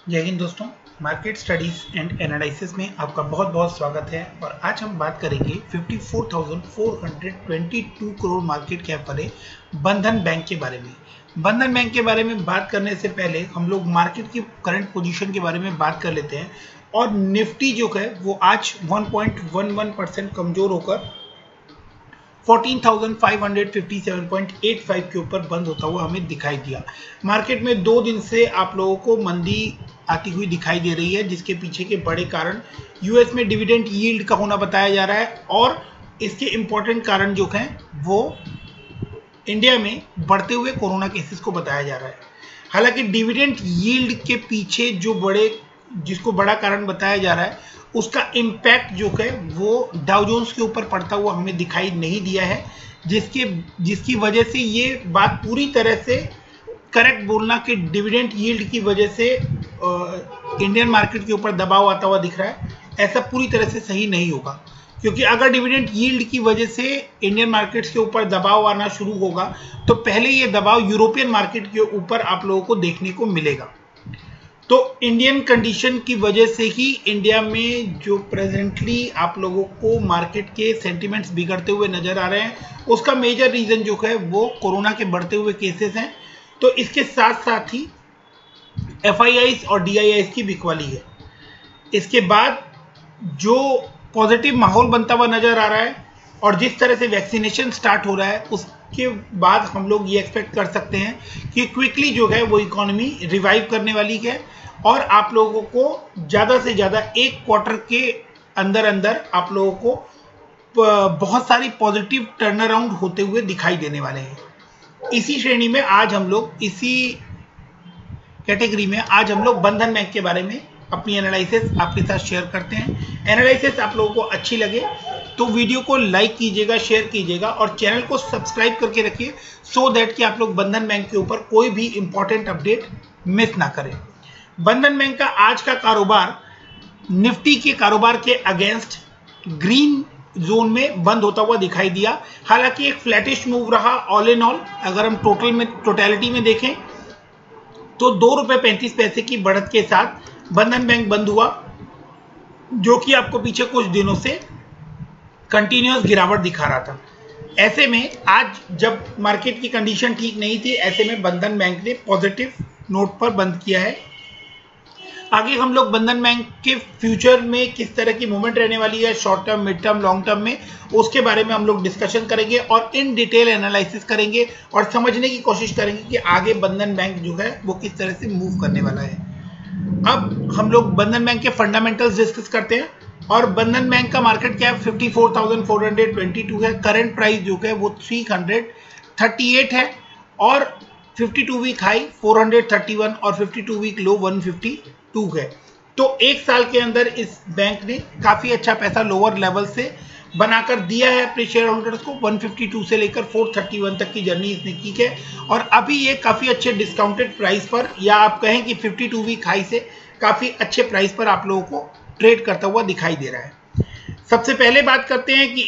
जय हिंद दोस्तों, market studies and analysis में आपका बहुत बहुत स्वागत है। और आज हम बात करेंगे 54,422 करोड़ मार्केट कैप वाले बंधन बैंक के बारे में। बंधन बैंक के बारे में बात करने से पहले हम लोग मार्केट की करंट पोजीशन के बारे में बात कर लेते हैं। और निफ्टी जो है वो आज 1.11% कमजोर होकर 14,557.85 के ऊपर बंद होता हुआ हमें दिखाई दिया। मार्केट में 2 दिन से आप लोगों को मंदी आती हुई दिखाई दे रही है, जिसके पीछे के बड़े कारण यूएस में डिविडेंड यील्ड का होना बताया जा रहा है और इसके इंपॉर्टेंट कारण जो हैं वो इंडिया में बढ़ते हुए कोरोना केसेस को बताया जा रहा है। हालांकि डिविडेंड यील्ड के पीछे जिसको बड़ा कारण बताया जा रहा है, उसका इम्पैक्ट जो है वो डाउ जोन्स के ऊपर पड़ता हुआ हमें दिखाई नहीं दिया है, जिसकी वजह से ये बात पूरी तरह से करेक्ट बोलना कि डिविडेंड यील्ड की वजह से इंडियन मार्केट के ऊपर दबाव आता हुआ दिख रहा है, ऐसा पूरी तरह से सही नहीं होगा। क्योंकि अगर डिविडेंड यील्ड की वजह से इंडियन मार्केट्स के ऊपर दबाव आना शुरू होगा तो पहले ये दबाव यूरोपियन मार्केट के ऊपर आप लोगों को देखने को मिलेगा। तो इंडियन कंडीशन की वजह से ही इंडिया में जो प्रेजेंटली आप लोगों को मार्केट के सेंटिमेंट्स बिगड़ते हुए नजर आ रहे हैं, उसका मेजर रीजन जो है वो कोरोना के बढ़ते हुए केसेस हैं। तो इसके साथ साथ ही एफआईआईस और डीआईआईस की बिकवाली है। इसके बाद जो पॉजिटिव माहौल बनता हुआ नजर आ रहा है और जिस तरह से वैक्सीनेशन स्टार्ट हो रहा है, उसके बाद हम लोग ये एक्सपेक्ट कर सकते हैं कि क्विकली जो है वो इकोनॉमी रिवाइव करने वाली है और आप लोगों को ज़्यादा से ज़्यादा एक क्वार्टर के अंदर अंदर आप लोगों को बहुत सारी पॉजिटिव टर्न अराउंड होते हुए दिखाई देने वाले हैं। इसी श्रेणी में आज हम लोग कैटेगरी में आज हम लोग बंधन बैंक के बारे में अपनी एनालिसिस आपके साथ शेयर करते हैं। एनालिसिस आप लोगों को अच्छी लगे तो वीडियो को लाइक कीजिएगा, शेयर कीजिएगा और चैनल को सब्सक्राइब करके रखिए सो दैट कि आप लोग बंधन बैंक के ऊपर कोई भी इंपॉर्टेंट अपडेट मिस ना करें। बंधन बैंक का आज का कारोबार निफ्टी के कारोबार के अगेंस्ट ग्रीन जोन में बंद होता हुआ दिखाई दिया। हालांकि एक फ्लैटिश मूव रहा ऑल इन ऑल। अगर हम टोटलिटी में देखें तो ₹2.35 की बढ़त के साथ बंधन बैंक बंद हुआ, जो कि आपको पीछे कुछ दिनों से कंटिन्यूअस गिरावट दिखा रहा था। ऐसे में आज जब मार्केट की कंडीशन ठीक नहीं थी, ऐसे में बंधन बैंक ने पॉजिटिव नोट पर बंद किया है। आगे हम लोग बंधन बैंक के फ्यूचर में किस तरह की मूवमेंट रहने वाली है, short term, mid term, long term में, उसके बारे में हम लोग डिस्कशन करेंगे और इन डिटेल एनालिसिस करेंगे और समझने की कोशिश करेंगे कि आगे बंधन बैंक जो है वो किस तरह से मूव करने वाला है। अब हम लोग बंधन बैंक के फंडामेंटल्स डिस्कस करते हैं और बंधन बैंक का मार्केट कैप 54,422 है। करंट प्राइस जो है वो 338 है और 52 वीक हाई 431 और 52 वीक लो 152 है। तो एक साल के अंदर इस बैंक ने काफी अच्छा पैसा लोअर लेवल से बनाकर दिया है अपने शेयर होल्डर्स को। 152 से लेकर 431 तक की जर्नी इसने की है और अभी ये काफी अच्छे डिस्काउंटेड प्राइस पर, या आप कहें कि 52 वीक हाई से काफी अच्छे प्राइस पर आप लोगों को ट्रेड करता हुआ दिखाई दे रहा है। सबसे पहले बात करते हैं कि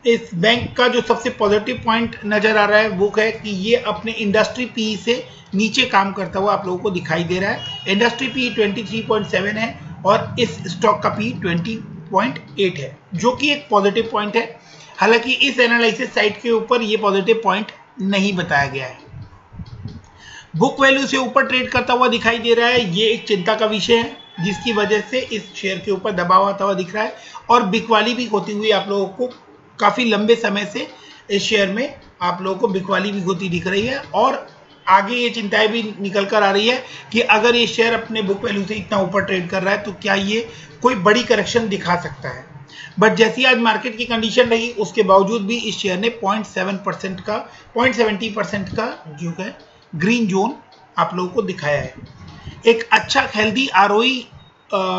इस बैंक का जो सबसे पॉजिटिव पॉइंट नजर आ रहा है वो है कि ये अपने इंडस्ट्री पी से नीचे काम करता हुआ आप लोगों को दिखाई दे रहा है। इंडस्ट्री पी 23.7 है और इस स्टॉक का पी 20.8 है, जो कि एक पॉजिटिव पॉइंट है। हालांकि इस एनालिसिस साइट के ऊपर ये पॉजिटिव पॉइंट नहीं बताया गया है। बुक वैल्यू से ऊपर ट्रेड करता हुआ दिखाई दे रहा है, ये एक चिंता का विषय है, जिसकी वजह से इस शेयर के ऊपर दबाव आता हुआ दिख रहा है और बिकवाली भी होती हुई आप लोगों को काफी लंबे समय से इस शेयर में आप लोगों को बिकवाली भी होती दिख रही है। और आगे ये चिंताएं भी निकल कर आ रही है कि अगर ये शेयर अपने बुक वैल्यू से इतना ऊपर ट्रेड कर रहा है तो क्या ये कोई बड़ी करेक्शन दिखा सकता है। बट जैसी आज मार्केट की कंडीशन रही, उसके बावजूद भी इस शेयर ने 0.70% का जो है ग्रीन जोन आप लोगों को दिखाया है। एक अच्छा हेल्दी आरओई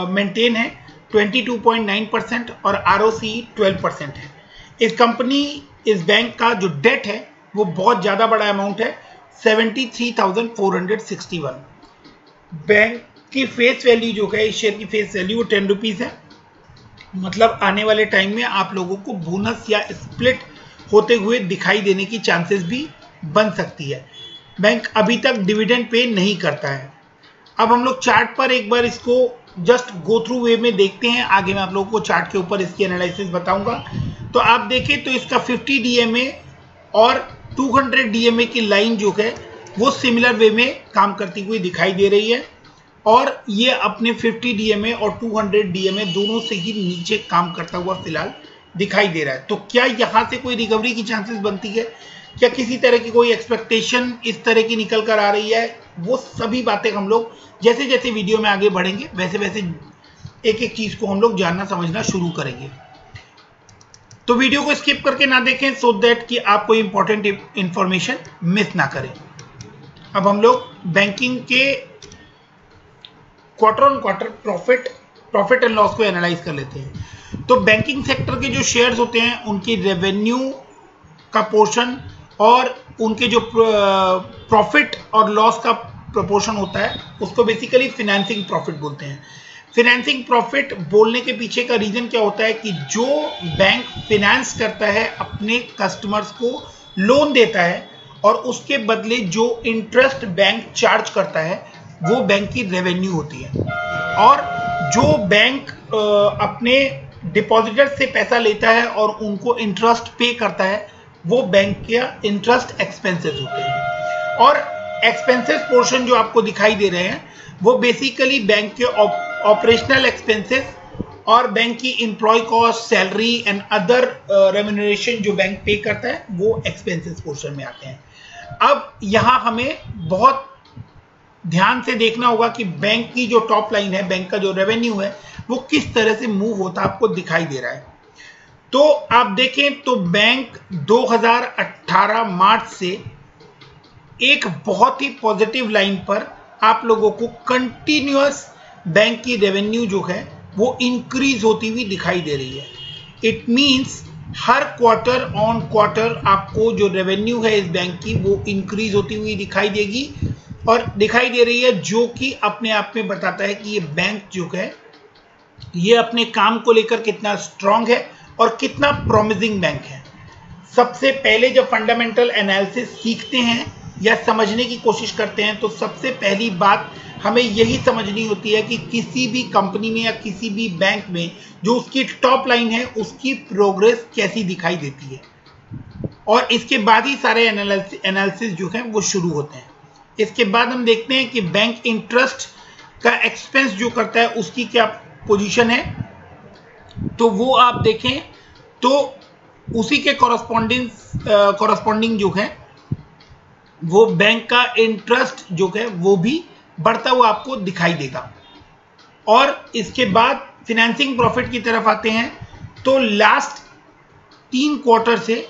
मेंटेन है 22.9% और आरओसी 12% है। इस बैंक का जो डेट है वो बहुत ज्यादा बड़ा अमाउंट है, 73,461। बैंक की फेस वैल्यू जो है, इस शेयर की फेस वैल्यू वो 10 रुपीज है। मतलब आने वाले टाइम में आप लोगों को बोनस या स्प्लिट होते हुए दिखाई देने की चांसेस भी बन सकती है। बैंक अभी तक डिविडेंड पे नहीं करता है। अब हम लोग चार्ट पर एक बार इसको जस्ट गो थ्रू वे में देखते हैं, आगे मैं आप लोगों को चार्ट के ऊपर इसकी एनालिसिस बताऊंगा। तो आप देखें तो इसका 50 DMA और 200 DMA की लाइन जो है वो सिमिलर वे में काम करती हुई दिखाई दे रही है, और ये अपने 50 DMA और 200 DMA दोनों से ही नीचे काम करता हुआ फिलहाल दिखाई दे रहा है। तो क्या यहाँ से कोई रिकवरी की चांसेस बनती है, क्या किसी तरह की कोई एक्सपेक्टेशन इस तरह की निकल कर आ रही है, वो सभी बातें हम लोग जैसे जैसे वीडियो में आगे बढ़ेंगे वैसे वैसे एक एक चीज को हम लोग जानना समझना शुरू करेंगे। तो वीडियो को स्किप करके ना देखें सो दैट कि आप कोई इंपॉर्टेंट इंफॉर्मेशन मिस ना करें। अब हम लोग बैंकिंग के quarter on quarter profit and loss को एनालाइज कर लेते हैं। तो बैंकिंग सेक्टर के जो शेयर्स होते हैं उनकी रेवेन्यू का पोर्शन और उनके जो प्रॉफिट और लॉस का प्रोपोर्शन होता है उसको बेसिकली फिनेंसिंग प्रॉफिट बोलते हैं। फिनेंसिंग प्रॉफिट बोलने के पीछे का रीजन क्या होता है कि जो बैंक फिनेंस करता है अपने कस्टमर्स को, लोन देता है, और उसके बदले जो इंटरेस्ट बैंक चार्ज करता है वो बैंक की रेवेन्यू होती है, और जो बैंक अपने डिपॉजिटर से पैसा लेता है और उनको इंटरेस्ट पे करता है वो बैंक का इंटरेस्ट एक्सपेंसेस होते हैं। और एक्सपेंसेस पोर्शन जो आपको दिखाई दे रहे हैं वो बेसिकली बैंक के ऑपरेशनल एक्सपेंसेस और बैंक की employee cost, salary and other remuneration जो बैंक पे करता है वो एक्सपेंसेस पोर्शन में आते हैं। अब यहाँ हमें बहुत ध्यान से देखना होगा कि बैंक की जो टॉप लाइन है, बैंक का जो रेवेन्यू है वो किस तरह से मूव होता आपको दिखाई दे रहा है। तो आप देखें तो बैंक 2018 मार्च से एक बहुत ही पॉजिटिव लाइन पर आप लोगों को कंटिन्यूअस बैंक की रेवेन्यू जो है वो इंक्रीज होती हुई दिखाई दे रही है। It means her quarter on quarter आपको जो रेवेन्यू है इस बैंक की वो इंक्रीज होती हुई दिखाई देगी और दिखाई दे रही है, जो कि अपने आप में बताता है कि ये बैंक जो है ये अपने काम को लेकर कितना स्ट्रांग है और कितना प्रॉमिसिंग बैंक है। सबसे पहले जब फंडामेंटल एनालिसिस सीखते हैं या समझने की कोशिश करते हैं तो सबसे पहली बात हमें यही समझनी होती है कि किसी भी कंपनी में या किसी भी बैंक में जो उसकी टॉप लाइन है उसकी प्रोग्रेस कैसी दिखाई देती है, और इसके बाद ही सारे एनालिसिस जो है वो शुरू होते हैं। इसके बाद हम देखते हैं कि बैंक इंटरेस्ट का एक्सपेंस जो करता है उसकी क्या पोजीशन है, तो वो आप देखें तो उसी के कॉरस्पॉन्डिंग जो है वो बैंक का इंटरेस्ट जो है वो भी बढ़ता हुआ आपको दिखाई देगा। और इसके बाद फिनेंसिंग प्रॉफिट की तरफ आते हैं तो लास्ट 3 क्वार्टर से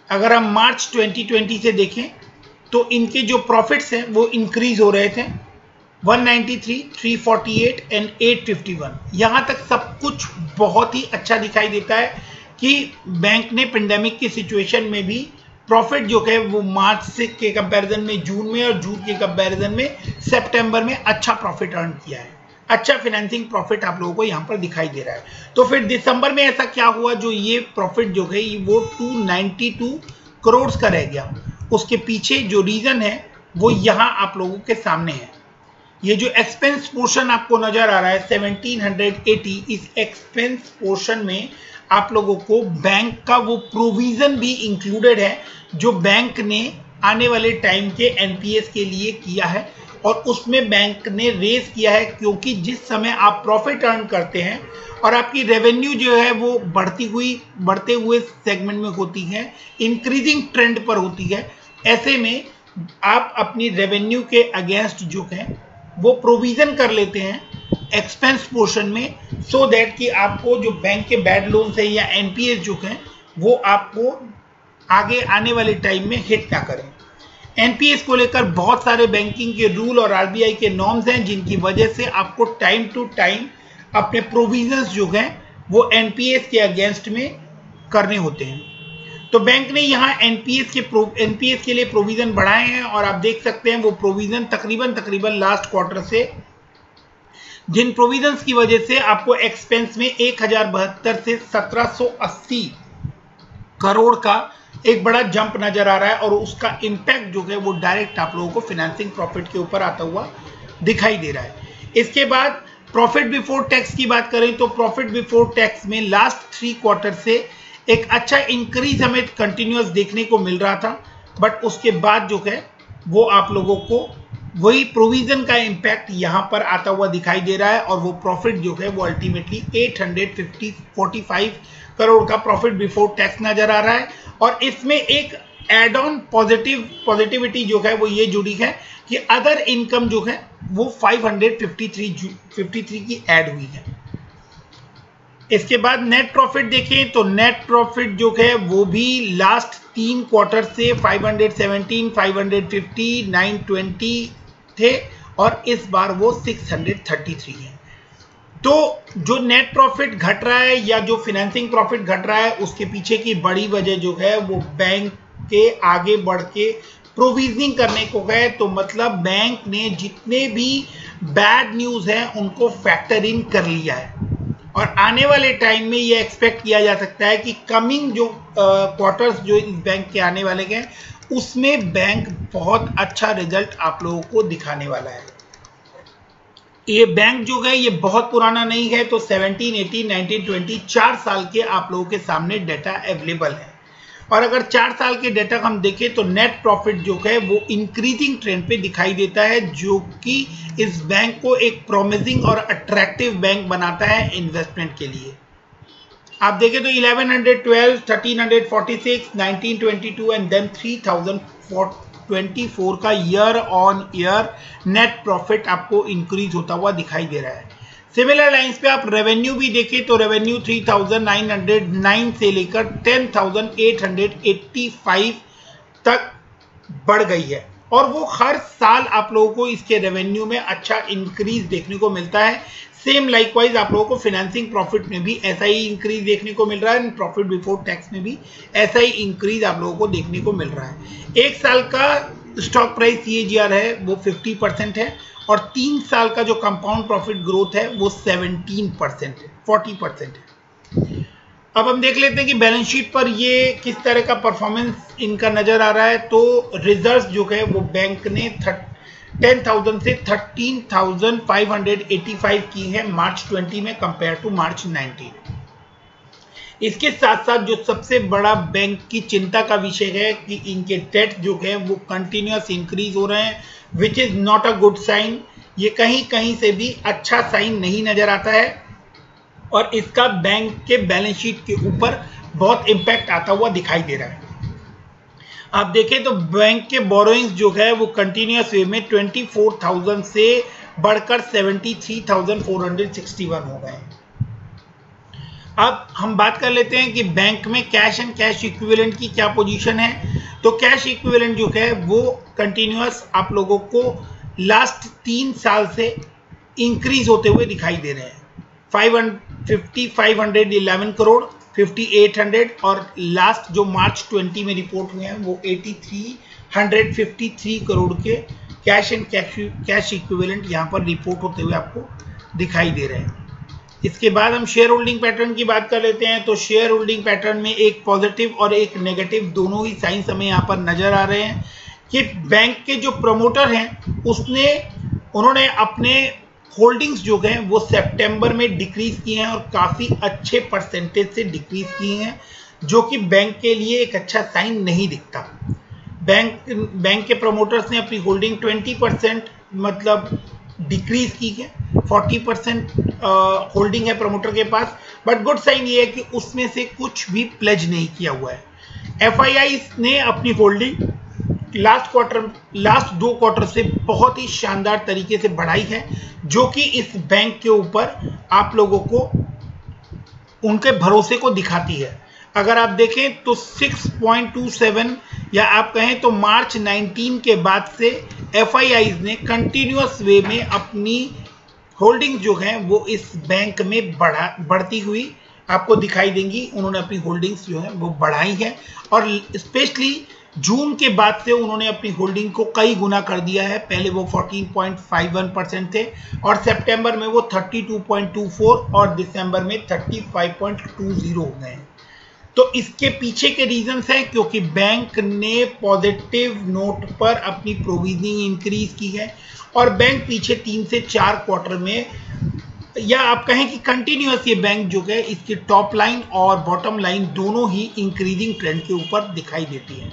अगर हम मार्च 2020 से देखें तो इनके जो प्रॉफिट्स हैं वो इंक्रीज हो रहे थे 193, 348 एंड 851। यहाँ तक सब कुछ बहुत ही अच्छा दिखाई देता है कि बैंक ने पेंडेमिक की सिचुएशन में भी प्रॉफिट जो है वो मार्च से के कंपैरिजन में जून में और जून के कंपैरिजन में सितंबर में अच्छा प्रॉफिट अर्न किया है। अच्छा फिनेंसिंग प्रॉफिट आप लोगों को यहाँ पर दिखाई दे रहा है। तो फिर दिसंबर में ऐसा क्या हुआ जो ये प्रॉफिट जो है वो 292 करोड़ का रह गया। उसके पीछे जो रीजन है वो यहाँ आप लोगों के सामने है। ये जो एक्सपेंस पोर्शन आपको नजर आ रहा है 1780, इस एक्सपेंस पोर्शन में आप लोगों को बैंक का वो प्रोविजन भी इंक्लूडेड है जो बैंक ने आने वाले टाइम के एनपीएस के लिए किया है, और उसमें बैंक ने रेज किया है क्योंकि जिस समय आप प्रॉफिट अर्न करते हैं और आपकी रेवेन्यू जो है वो बढ़ते हुए सेगमेंट में होती है, इंक्रीजिंग ट्रेंड पर होती है, ऐसे में आप अपनी रेवेन्यू के अगेंस्ट जो है वो प्रोविजन कर लेते हैं एक्सपेंस पोर्शन में, सो दैट कि आपको जो बैंक के बैड लोन है या एनपीएस जो है वो आपको आगे आने वाले टाइम में हिट ना करें। एनपीएस को लेकर बहुत सारे बैंकिंग के रूल और आरबीआई के नॉर्म्स हैं जिनकी वजह से आपको टाइम टू टाइम अपने प्रोविजंस जो हैं वो एनपीएस के अगेंस्ट में करने होते हैं। तो बैंक ने यहाँ एनपीएस के लिए प्रोविजन बढ़ाए हैं, और आप देख सकते हैं वो प्रोविजन तकरीबन लास्ट क्वार्टर से, जिन प्रोविजंस की वजह से आपको एक्सपेंस में 1072 से 1780 करोड़ का एक बड़ा जंप नजर आ रहा है, और उसका इम्पैक्ट जो है वो डायरेक्ट आप लोगों को फिनेंसिंग प्रॉफिट के ऊपर आता हुआ दिखाई दे रहा है। इसके बाद प्रॉफिट बिफोर टैक्स की बात करें तो प्रॉफिट बिफोर टैक्स में लास्ट 3 क्वार्टर से एक अच्छा इंक्रीज हमें कंटिन्यूअस देखने को मिल रहा था, बट उसके बाद जो है वो आप लोगों को वही प्रोविजन का इम्पैक्ट यहां पर आता हुआ दिखाई दे रहा है और वो प्रॉफिट जो है वो अल्टीमेटली 845 करोड़ का प्रॉफिट बिफोर टैक्स नजर आ रहा है। और इसमें एक एड ऑन पॉजिटिविटी जो है वो ये जुड़ी है कि अदर इनकम जो है वो 553 की ऐड हुई है। इसके बाद नेट प्रॉफिट देखें तो नेट प्रॉफिट जो है वो भी लास्ट 3 क्वार्टर से 517, 550, 920 थे और इस बार वो 633 है। तो जो नेट प्रॉफिट घट रहा है या जो फिनेंसिंग प्रॉफिट घट रहा है उसके पीछे की बड़ी वजह जो है वो बैंक के आगे बढ़ के प्रोविजनिंग करने को गए, तो मतलब बैंक ने जितने भी बैड न्यूज है उनको फैक्टर इन कर लिया है और आने वाले टाइम में ये एक्सपेक्ट किया जा सकता है कि कमिंग जो क्वार्टर्स जो इस बैंक के आने वाले हैं उसमें बैंक बहुत अच्छा रिजल्ट आप लोगों को दिखाने वाला है। ये बैंक जो है ये बहुत पुराना नहीं है, तो 17, 18, 19, 20 4 साल के आप लोगों के सामने डेटा अवेलेबल है और अगर 4 साल के डेटा हम देखें तो नेट प्रॉफिट जो है वो इंक्रीजिंग ट्रेंड पे दिखाई देता है, जो कि इस बैंक को एक प्रॉमिसिंग और अट्रैक्टिव बैंक बनाता है इन्वेस्टमेंट के लिए। आप देखें तो 1112, 1346, 1922 एंड देन 3024 का year on year net profit आपको इंक्रीज होता हुआ दिखाई दे रहा है। सिमिलर लाइंस पे आप रेवेन्यू भी देखें तो रेवेन्यू 3909 से लेकर 10885 तक बढ़ गई है और वो हर साल आप लोगों को इसके रेवेन्यू में अच्छा इंक्रीज देखने को मिलता है। सेम लाइकवाइज आप लोगों को फाइनेंसिंग प्रॉफिट में भी ऐसा ही इंक्रीज देखने को मिल रहा है, प्रॉफिट बिफोर टैक्स में भी ऐसा ही इंक्रीज आप लोगों को देखने को मिल रहा है। एक साल का स्टॉक प्राइस CAGR है वो 50% है और 3 साल का जो कंपाउंड प्रॉफिट ग्रोथ है वो 17% है, 40% है। अब हम देख लेते हैं कि बैलेंस शीट पर ये किस तरह का परफॉर्मेंस इनका नजर आ रहा है। तो रिजर्व्स जो है वो बैंक ने 10,000 से 13,585 की है मार्च 20 में कंपेयर टू मार्च 19। इसके साथ साथ जो सबसे बड़ा बैंक की चिंता का विषय है कि इनके डेट जो है वो कंटिन्यूअस इंक्रीज हो रहे हैं, which is not a good sign. ये कहीं कहीं से भी अच्छा साइन नहीं नजर आता है और इसका बैंक के बैलेंस शीट के ऊपर बहुत इंपैक्ट आता हुआ दिखाई दे रहा है। आप देखें तो बैंक के बोरोइंग्स जो है वो कंटिन्यूअस वे में 24,000 से बढ़कर 73,461 हो गए। अब हम बात कर लेते हैं कि बैंक में कैश एंड कैश इक्विवेलेंट की क्या पोजीशन है। तो कैश इक्विवेलेंट जो है वो कंटिन्यूअस आप लोगों को लास्ट 3 साल से इंक्रीज होते हुए दिखाई दे रहे हैं। 511 करोड़, 5800 और लास्ट जो मार्च 20 में रिपोर्ट हुए हैं वो 8353 करोड़ के कैश एंड कैश इक्विवेलेंट यहाँ पर रिपोर्ट होते हुए आपको दिखाई दे रहे हैं। इसके बाद हम शेयर होल्डिंग पैटर्न की बात कर लेते हैं। तो शेयर होल्डिंग पैटर्न में एक पॉजिटिव और एक नेगेटिव दोनों ही साइंस हमें यहाँ पर नजर आ रहे हैं कि बैंक के जो प्रमोटर हैं उन्होंने अपने होल्डिंग्स जो हैं वो सितंबर में डिक्रीज किए हैं और काफ़ी अच्छे परसेंटेज से डिक्रीज किए हैं, जो कि बैंक के लिए एक अच्छा साइन नहीं दिखता। बैंक के प्रमोटर्स ने अपनी होल्डिंग 20% मतलब डिक्रीज की है, 40% होल्डिंग है प्रमोटर के पास, बट गुड साइन ये है कि उसमें से कुछ भी प्लेज नहीं किया हुआ है। FII ने अपनी होल्डिंग लास्ट 2 क्वार्टर से बहुत ही शानदार तरीके से बढ़ाई है, जो कि इस बैंक के ऊपर आप लोगों को उनके भरोसे को दिखाती है। अगर आप देखें तो 6.27 या आप कहें तो मार्च 19 के बाद से FII ने कंटिन्यूअस वे में अपनी होल्डिंग जो है वो इस बैंक में बढ़ती हुई आपको दिखाई देंगी। उन्होंने अपनी होल्डिंग्स जो है वो बढ़ाई है और स्पेशली जून के बाद से उन्होंने अपनी होल्डिंग को कई गुना कर दिया है। पहले वो 14.51% थे और सितंबर में वो 32.24 और दिसंबर में 35.20 हो गए हैं। तो इसके पीछे के रीजंस हैं क्योंकि बैंक ने पॉजिटिव नोट पर अपनी प्रोविजनिंग इंक्रीज की है और बैंक पीछे 3 से 4 क्वार्टर में, या आप कहें कि कंटिन्यूअस, ये बैंक जो है इसकी टॉप लाइन और बॉटम लाइन दोनों ही इंक्रीजिंग ट्रेंड के ऊपर दिखाई देती है।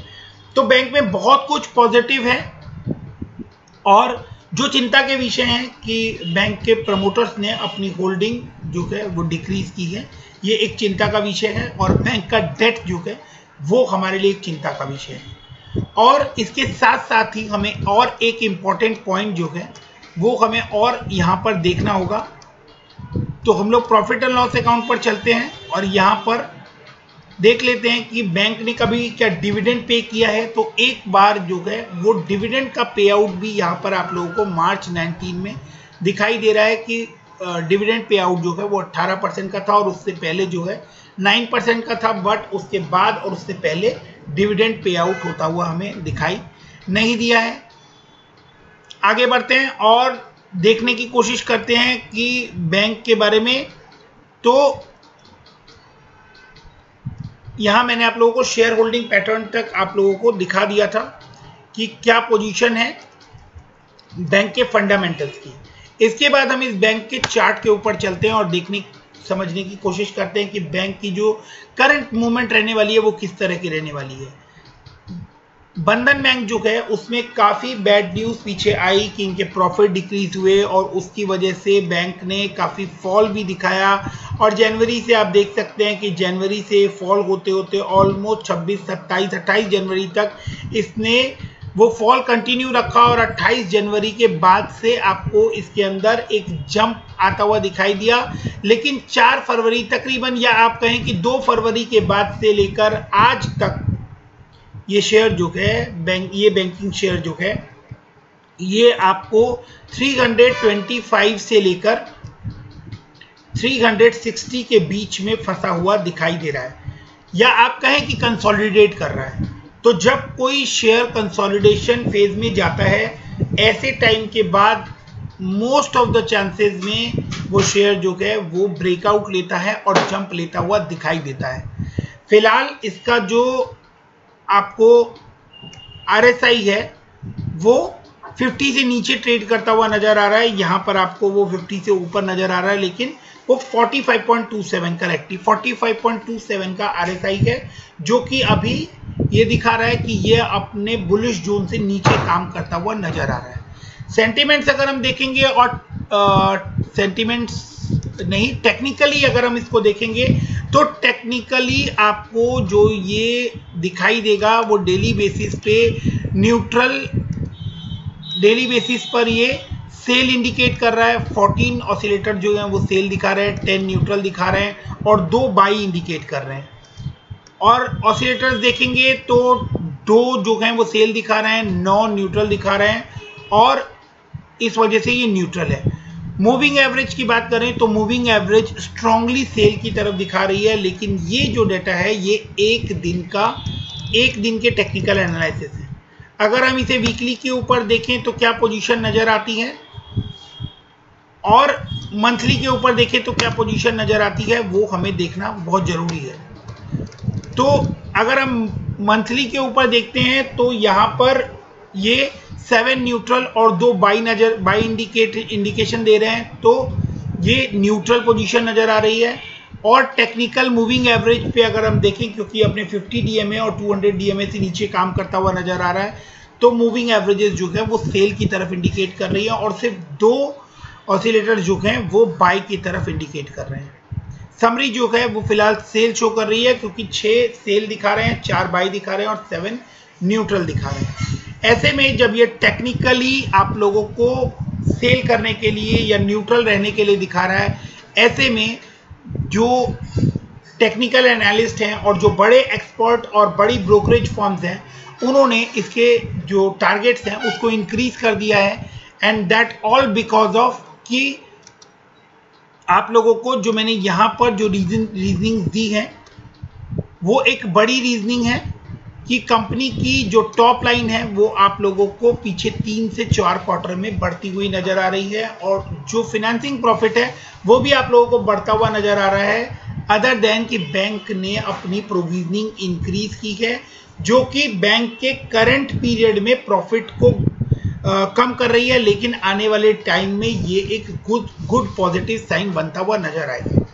तो बैंक में बहुत कुछ पॉजिटिव है और जो चिंता के विषय है कि बैंक के प्रमोटर्स ने अपनी होल्डिंग जो है वो डिक्रीज की है, ये एक चिंता का विषय है। और बैंक का डेट जो है वो हमारे लिए एक चिंता का विषय है। और इसके साथ साथ ही हमें और एक इम्पॉर्टेंट पॉइंट जो है वो हमें और यहाँ पर देखना होगा। तो हम लोग प्रॉफिट एंड लॉस अकाउंट पर चलते हैं और यहाँ पर देख लेते हैं कि बैंक ने कभी क्या डिविडेंड पे किया है। तो एक बार जो है वो डिविडेंड का पे आउट भी यहाँ पर आप लोगों को मार्च 19 में दिखाई दे रहा है कि डिविडेंड पे आउट जो है वो 18% का था और उससे पहले जो है 9% का था, बट उसके बाद और उससे पहले डिविडेंड पे आउट होता हुआ हमें दिखाई नहीं दिया है। आगे बढ़ते हैं और देखने की कोशिश करते हैं कि बैंक के बारे में। तो यहाँ मैंने आप लोगों को शेयर होल्डिंग पैटर्न तक आप लोगों को दिखा दिया था कि क्या पोजीशन है बैंक के फंडामेंटल्स की। इसके बाद हम इस बैंक के चार्ट के ऊपर चलते हैं और समझने की कोशिश करते हैं कि बैंक की जो करंट मूवमेंट रहने वाली है वो किस तरह की रहने वाली है। बंधन बैंक जो है उसमें काफ़ी बैड न्यूज़ पीछे आई कि इनके प्रॉफिट डिक्रीज हुए और उसकी वजह से बैंक ने काफ़ी फॉल भी दिखाया। और जनवरी से आप देख सकते हैं कि जनवरी से फॉल होते होते ऑलमोस्ट 28 जनवरी तक इसने वो फॉल कंटिन्यू रखा और 28 जनवरी के बाद से आपको इसके अंदर एक जंप आता हुआ दिखाई दिया। लेकिन 4 फरवरी तकरीबन, या आप कहें कि 2 फरवरी के बाद से लेकर आज तक ये शेयर जो है ये बैंकिंग शेयर जो है ये आपको 325 से लेकर 360 के बीच में फंसा हुआ दिखाई दे रहा है, या आप कहें कि कंसोलिडेट कर रहा है। तो जब कोई शेयर कंसोलिडेशन फेज में जाता है ऐसे टाइम के बाद मोस्ट ऑफ द चांसेस में वो शेयर जो है वो ब्रेकआउट लेता है और जंप लेता हुआ दिखाई देता है। फिलहाल इसका जो आपको RSI है वो 50 से नीचे ट्रेड करता हुआ नजर आ रहा है। यहाँ पर आपको वो 50 से ऊपर नजर आ रहा है, लेकिन वो 45.27 करेक्टली 45.27 का RSI है, जो कि अभी ये दिखा रहा है कि ये अपने बुलिश जोन से नीचे काम करता हुआ नजर आ रहा है। सेंटिमेंट्स अगर हम देखेंगे और सेंटिमेंट्स नहीं, टेक्निकली अगर हम इसको देखेंगे तो टेक्निकली आपको जो ये दिखाई देगा वो डेली बेसिस पे न्यूट्रल, डेली बेसिस पर ये सेल इंडिकेट कर रहा है। 14 ऑसिलेटर जो हैं वो सेल दिखा रहे हैं, 10 न्यूट्रल दिखा रहे हैं और 2 बाई इंडिकेट कर रहे हैं। और ऑसिलेटर्स देखेंगे तो 2 जो हैं वो सेल दिखा रहे हैं, 9 न्यूट्रल दिखा रहे हैं और इस वजह से ये न्यूट्रल है। मूविंग एवरेज की बात करें तो मूविंग एवरेज स्ट्रांगली सेल की तरफ दिखा रही है, लेकिन ये जो डेटा है ये एक दिन के टेक्निकल एनालिसिस है। अगर हम इसे वीकली के ऊपर देखें तो क्या पोजीशन नजर आती है और मंथली के ऊपर देखें तो क्या पोजीशन नजर आती है, वो हमें देखना बहुत जरूरी है। तो अगर हम मंथली के ऊपर देखते हैं तो यहाँ पर ये 7 न्यूट्रल और 2 बाई इंडिकेशन दे रहे हैं, तो ये न्यूट्रल पोजीशन नजर आ रही है। और टेक्निकल मूविंग एवरेज पे अगर हम देखें, क्योंकि अपने 50 DMA और 200 DMA से नीचे काम करता हुआ नजर आ रहा है, तो मूविंग एवरेजेस जो है वो सेल की तरफ इंडिकेट कर रही है और सिर्फ 2 ऑसिलेटर जो हैं वो बाई की तरफ इंडिकेट कर रहे हैं। समरी जो है वो फिलहाल सेल शो कर रही है, क्योंकि 6 सेल दिखा रहे हैं, 4 बाई दिखा रहे हैं और 7 न्यूट्रल दिखा रहे हैं। ऐसे में जब ये टेक्निकली आप लोगों को सेल करने के लिए या न्यूट्रल रहने के लिए दिखा रहा है, ऐसे में जो टेक्निकल एनालिस्ट हैं और जो बड़े एक्सपर्ट और बड़ी ब्रोकरेज फर्म्स हैं उन्होंने इसके जो टारगेट्स हैं उसको इंक्रीज कर दिया है। And that all because of कि आप लोगों को जो मैंने यहाँ पर जो रीजनिंग दी है वो एक बड़ी रीजनिंग है कि कंपनी की जो टॉप लाइन है वो आप लोगों को पीछे 3 से 4 क्वार्टर में बढ़ती हुई नजर आ रही है और जो फिनेंसिंग प्रॉफिट है वो भी आप लोगों को बढ़ता हुआ नजर आ रहा है। अदर देन कि बैंक ने अपनी प्रोविजनिंग इंक्रीज की है, जो कि बैंक के करंट पीरियड में प्रॉफिट को कम कर रही है, लेकिन आने वाले टाइम में ये एक गुड पॉजिटिव साइन बनता हुआ नजर आएगा।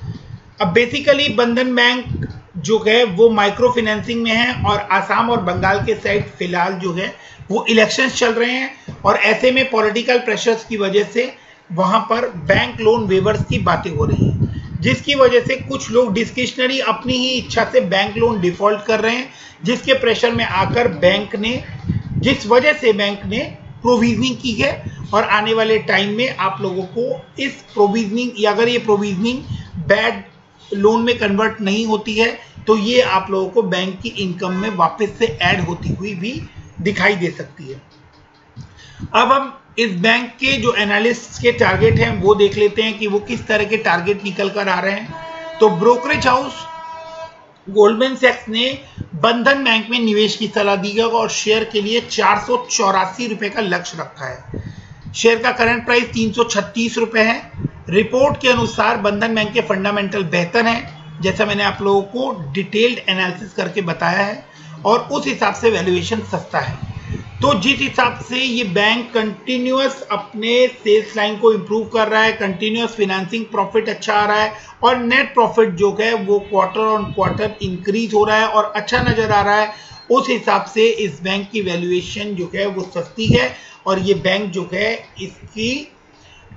अब बेसिकली बंधन बैंक जो है वो माइक्रो फाइनेंसिंग में है और आसाम और बंगाल के साइड फिलहाल जो है वो इलेक्शंस चल रहे हैं और ऐसे में पॉलिटिकल प्रेशर्स की वजह से वहां पर बैंक लोन वेवर्स की बातें हो रही हैं, जिसकी वजह से कुछ लोग डिस्क्रिशनरी अपनी ही इच्छा से बैंक लोन डिफॉल्ट कर रहे हैं, जिसके प्रेशर में आकर जिस वजह से बैंक ने प्रोविजनिंग की है और आने वाले टाइम में आप लोगों को इस प्रोविजनिंग या अगर ये प्रोविजनिंग बैड लोन में कन्वर्ट नहीं होती है तो ये आप लोगों को बैंक की इनकम में वापस से ऐड होती हुई भी दिखाई दे सकती है। अब हम इस बैंक के जो एनालिस्ट के टारगेट हैं वो देख लेते हैं कि वो किस तरह के टारगेट निकल कर आ रहे हैं। तो ब्रोकरेज हाउस गोल्डमैन सैक्स ने बंधन बैंक में निवेश की सलाह दी है और शेयर के लिए 484 रुपए का लक्ष्य रखा है। शेयर का करंट प्राइस 336 रुपए है। रिपोर्ट के अनुसार बंधन बैंक के फंडामेंटल बेहतर हैं, जैसा मैंने आप लोगों को डिटेल्ड एनालिसिस करके बताया है, और उस हिसाब से वैल्यूएशन सस्ता है। तो जिस हिसाब से ये बैंक कंटिन्यूअस अपने सेल्स लाइन को इंप्रूव कर रहा है, कंटिन्यूअस फाइनेंसिंग प्रॉफिट अच्छा आ रहा है और नेट प्रॉफिट जो है वो क्वार्टर ऑन क्वार्टर इंक्रीज हो रहा है और अच्छा नजर आ रहा है, उस हिसाब से इस बैंक की वैल्यूएशन जो है वो सस्ती है और ये बैंक जो है इसकी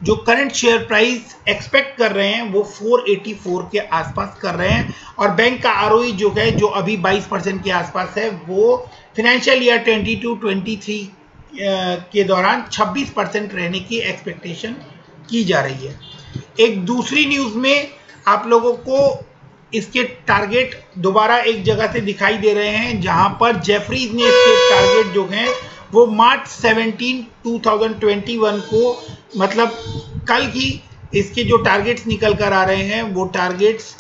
जो करंट शेयर प्राइस एक्सपेक्ट कर रहे हैं वो 484 के आसपास कर रहे हैं और बैंक का आरओई जो है जो अभी 22% के आसपास है वो फाइनेंशियल ईयर 22-23 के दौरान 26% रहने की एक्सपेक्टेशन की जा रही है। एक दूसरी न्यूज़ में आप लोगों को इसके टारगेट दोबारा एक जगह से दिखाई दे रहे हैं, जहां पर जेफरीज ने इसके टारगेट जो हैं वो मार्च 17, 2021 को, मतलब कल ही इसके जो टारगेट्स निकल कर आ रहे हैं वो टारगेट्स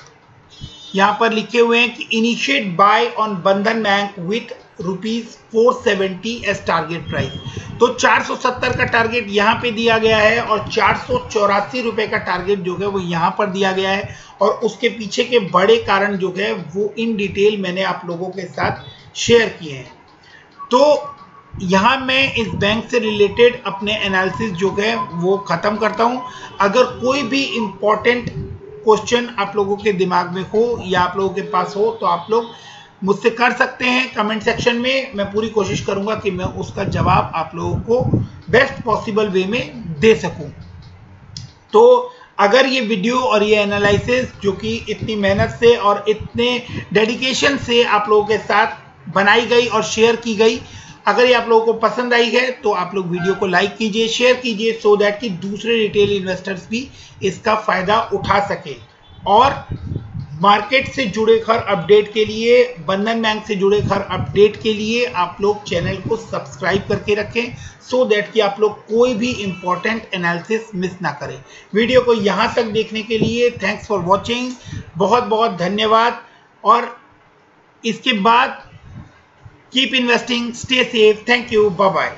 यहाँ पर लिखे हुए हैं कि initiate buy on Bandhan bank with ₹470 as target price. तो 470 का टारगेट यहाँ पे दिया गया है और 484 रुपए का टारगेट जो है वो यहाँ पर दिया गया है और उसके पीछे के बड़े कारण जो है वो इन डिटेल मैंने आप लोगों के साथ शेयर किए हैं। तो यहाँ मैं इस बैंक से रिलेटेड अपने एनालिसिस जो है वो ख़त्म करता हूँ। अगर कोई भी इम्पोर्टेंट क्वेश्चन आप लोगों के दिमाग में हो या आप लोगों के पास हो तो आप लोग मुझसे कर सकते हैं कमेंट सेक्शन में। मैं पूरी कोशिश करूँगा कि मैं उसका जवाब आप लोगों को बेस्ट पॉसिबल वे में दे सकूँ। तो अगर ये वीडियो और ये एनालिसिस जो कि इतनी मेहनत से और इतने डेडिकेशन से आप लोगों के साथ बनाई गई और शेयर की गई, अगर ये आप लोगों को पसंद आई है तो आप लोग वीडियो को लाइक कीजिए, शेयर कीजिए, सो दैट कि दूसरे रिटेल इन्वेस्टर्स भी इसका फायदा उठा सके। और मार्केट से जुड़े हर अपडेट के लिए, बंधन बैंक से जुड़े हर अपडेट के लिए आप लोग चैनल को सब्सक्राइब करके रखें, सो दैट कि आप लोग कोई भी इंपॉर्टेंट एनालिसिस मिस ना करें। वीडियो को यहाँ तक देखने के लिए थैंक्स फॉर वॉचिंग, बहुत बहुत धन्यवाद। और इसके बाद keep investing, stay safe, thank you, bye bye।